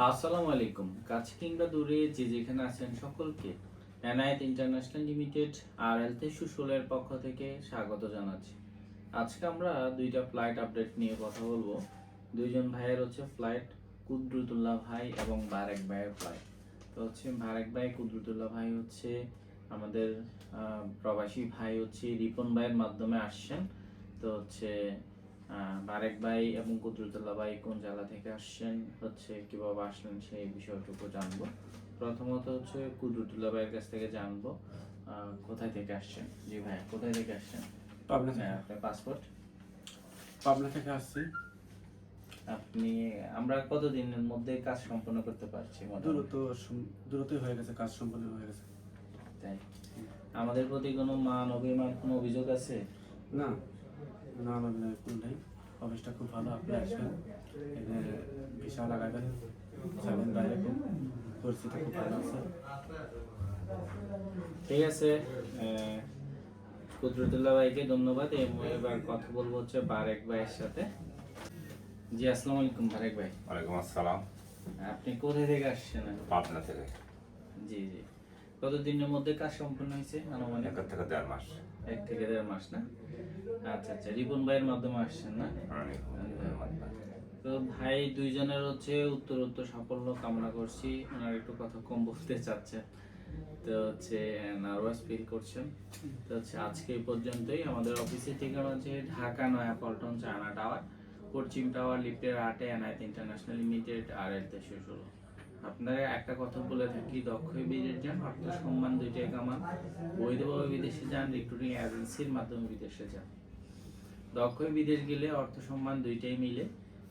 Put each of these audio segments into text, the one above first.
আসসালামু আলাইকুম। কাছে কিংবা দূরে যে যেখানে আছেন সকলকে এনায়েত ইন্টারন্যাশনাল লিমিটেড আর এলতেশু শোলের পক্ষ থেকে স্বাগত জানাচ্ছি। আজকে আমরা দুইটা ফ্লাইট আপডেট নিয়ে কথা বলবো। দুইজন ভাইয়ের হচ্ছে ফ্লাইট, কুদরতুল্লাহ ভাই এবং বারেক ভাইয়ের ফ্লাইট। তো হচ্ছে বারেক ভাই, কুদরতুল্লাহ ভাই হচ্ছে আমাদের প্রবাসী ভাই, হচ্ছে রিপন ভাইয়ের মাধ্যমে আসছেন। তো হচ্ছে বারেক ভাই এবং কুদরতুল্লাহ ভাই কোন জেলা থেকে আসছেন, হচ্ছে কিভাবে আসলেন সেই বিষয়টুকু জানবো। প্রথমত হচ্ছে কুদরতুল্লাহ ভাইয়ের কাছ থেকে জানবো কোথায় থেকে আসছেন। জি ভাই, কোথায় থেকে আসছেন? পাবনা থেকে। আপনার পাসপোর্ট? পাবনা থেকে আসছি। আপনি আমরা কতদিনের মধ্যে কাজ সম্পন্ন করতে পারছি? দ্রুতই হয়ে গেছে, কাজ সম্পন্ন হয়ে গেছে। তাই আমাদের প্রতি কোনো মান অভিমান, কোনো অভিযোগ আছে? না না, আমাদের কোনো নেই। অফিসটা খুব ভালো, আপনি আসবেন, এখানে ভিসা লাগাবেন, যাবেন বাইরে, খুব পরিস্থিতি খুব ভালো আছে। ঠিক আছে, কুদরতুল্লাহ ভাইকে ধন্যবাদ। এবার কথা বলবো হচ্ছে বারেক ভাইয়ের সাথে। জি, আসসালামু আলাইকুম বারেক ভাই। ওয়ালাইকুম আসসালাম। আপনি কোথা থেকে আসছেন? পাবনা থেকে। জি জি। কতদিনের মধ্যে কাজ সম্পন্ন হয়েছে? আনুমানিক 1 থেকে 1.5 মাস। 1 থেকে 1.5 মাস না? আচ্ছা আচ্ছা, রিপন ভাইয়ের মাধ্যমে আসছেন না? তো ভাই দুইজনের হচ্ছে উত্তর সাফল্য কামনা করছি। ওনার একটু কথা কম বলতে চাচ্ছেন, তো হচ্ছে নার্ভাস ফিল করছেন। তো হচ্ছে আজকে এই পর্যন্তই। আমাদের অফিসের ঠিকানা হচ্ছে ঢাকা নয়াপল্টন চায়না টাওয়ার, পশ্চিম টাওয়ার, লিফটের 8-এ এনায়েত ইন্টারন্যাশনাল লিমিটেড আর এলতেশু শোল। আপনারা একটা কথা বলে থাকি, দক্ষ বিদেশ যান, অর্থ সম্মান দুইটাই কামান। বৈধভাবে বিদেশে যান, রিক্রুটিং এজেন্সির মাধ্যমে বিদেশে যান। দক্ষ বিদেশ গেলে অর্থ সম্মান দুইটাই মিলে।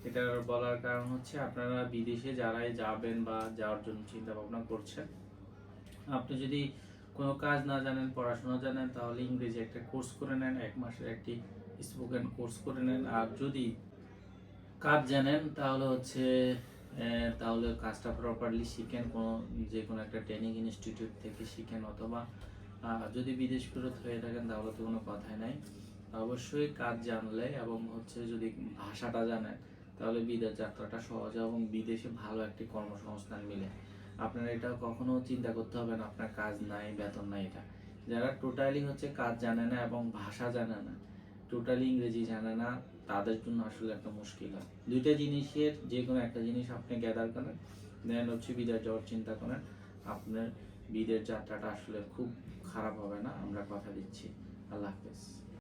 এটা বলার কারণ হচ্ছে আপনারা বিদেশে যারাই যাবেন বা যাওয়ার জন্য চিন্তা ভাবনা করছেন, আপনি যদি কোনো কাজ না জানেন, পড়াশোনা জানেন, তাহলে ইংরেজি একটা কোর্স করে নেন, 1 মাসের একটি স্পোকেন কোর্স করে নেন। আর যদি কাজ জানেন তাহলে হচ্ছে তাহলে কাজটা প্রপারলি শিখেন, যে কোনো একটা ট্রেনিং ইনস্টিটিউট থেকে শিখেন। অথবা যদি বিদেশ ফেরত হয়ে থাকেন তাহলে তো কোনো কথাই নাই। অবশ্যই কাজ জানলে এবং হচ্ছে যদি ভাষাটা জানেন তাহলে বিদেশ যাত্রাটা সহজ এবং বিদেশে ভালো একটি কর্মসংস্থান মিলে। আপনার এটা কখনো চিন্তা করতে হবে না আপনার কাজ নাই, বেতন নাই। এটা যারা টোটালি হচ্ছে কাজ জানে না এবং ভাষা জানে না, টোটালি ইংরেজি জানে না, তাদের জন্য আসলে একটা মুশকিল হয়। দুইটা জিনিসের যে কোনো একটা জিনিস আপনি গ্যাদার করেন, দেন হচ্ছে বিদেশ যাওয়ার চিন্তা করেন, আপনার বিদেশ যাত্রাটা আসলে খুব খারাপ হবে না, আমরা কথা দিচ্ছি। আল্লাহ হাফেজ।